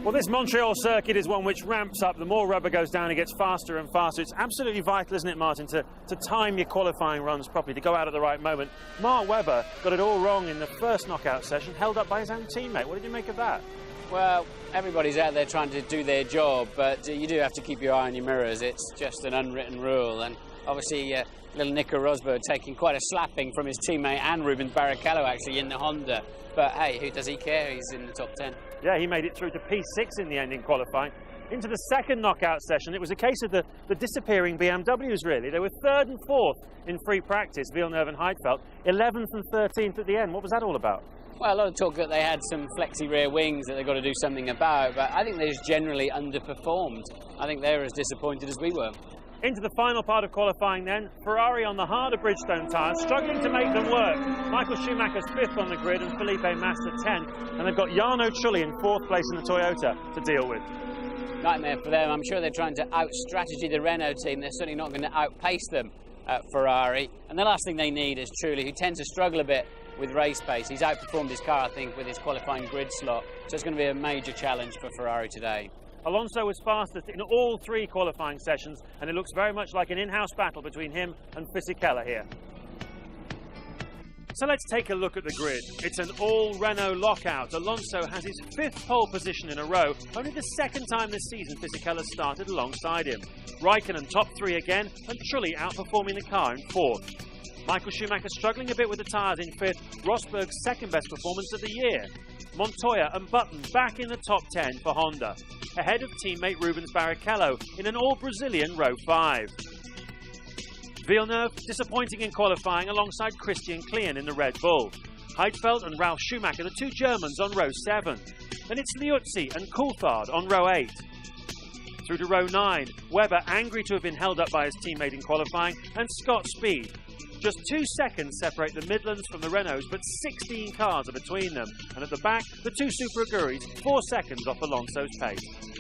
Well, this Montreal circuit is one which ramps up. The more rubber goes down, it gets faster and faster. It's absolutely vital, isn't it, Martin, to time your qualifying runs properly, to go out at the right moment. Mark Webber got it all wrong in the first knockout session, held up by his own teammate. What did you make of that? Well, everybody's out there trying to do their job, but you do have to keep your eye on your mirrors. It's just an unwritten rule. And obviously, little Nico Rosberg taking quite a slapping from his teammate and Rubens Barrichello, actually, in the Honda. But hey, who does he care? He's in the top 10. Yeah, he made it through to P6 in the end in qualifying. Into the second knockout session, it was a case of the disappearing BMWs, really. They were third and fourth in free practice, Villeneuve and Heidfeld, 11th and 13th at the end. What was that all about? Well, a lot of talk that they had some flexi rear wings that they've got to do something about, but I think they just generally underperformed. I think they were as disappointed as we were. Into the final part of qualifying then, Ferrari on the harder Bridgestone tyres, struggling to make them work. Michael Schumacher's 5th on the grid and Felipe Massa 10th, and they've got Jarno Trulli in 4th place in the Toyota to deal with. Nightmare for them. I'm sure they're trying to out-strategy the Renault team. They're certainly not going to outpace them at Ferrari. And the last thing they need is Trulli, who tends to struggle a bit with race pace. He's outperformed his car, I think, with his qualifying grid slot. So it's going to be a major challenge for Ferrari today. Alonso was fastest in all 3 qualifying sessions, and it looks very much like an in-house battle between him and Fisichella here. So let's take a look at the grid. It's an all-Renault lockout. Alonso has his 5th pole position in a row, only the 2nd time this season Fisichella started alongside him. Raikkonen top 3 again, and Trulli outperforming the car in 4th. Michael Schumacher struggling a bit with the tyres in 5th, Rosberg's 2nd best performance of the year. Montoya and Button back in the top 10 for Honda, ahead of teammate Rubens Barrichello in an all-Brazilian row 5. Villeneuve disappointing in qualifying alongside Christian Klien in the Red Bull. Heidfeld and Ralf Schumacher, the 2 Germans, on row 7. Then it's Liuzzi and Coulthard on row 8. Through to row 9, Webber angry to have been held up by his teammate in qualifying, and Scott Speed. Just 2 seconds separate the Midlands from the Renaults, but 16 cars are between them. And at the back, the 2 Super Aguris, 4 seconds off Alonso's pace.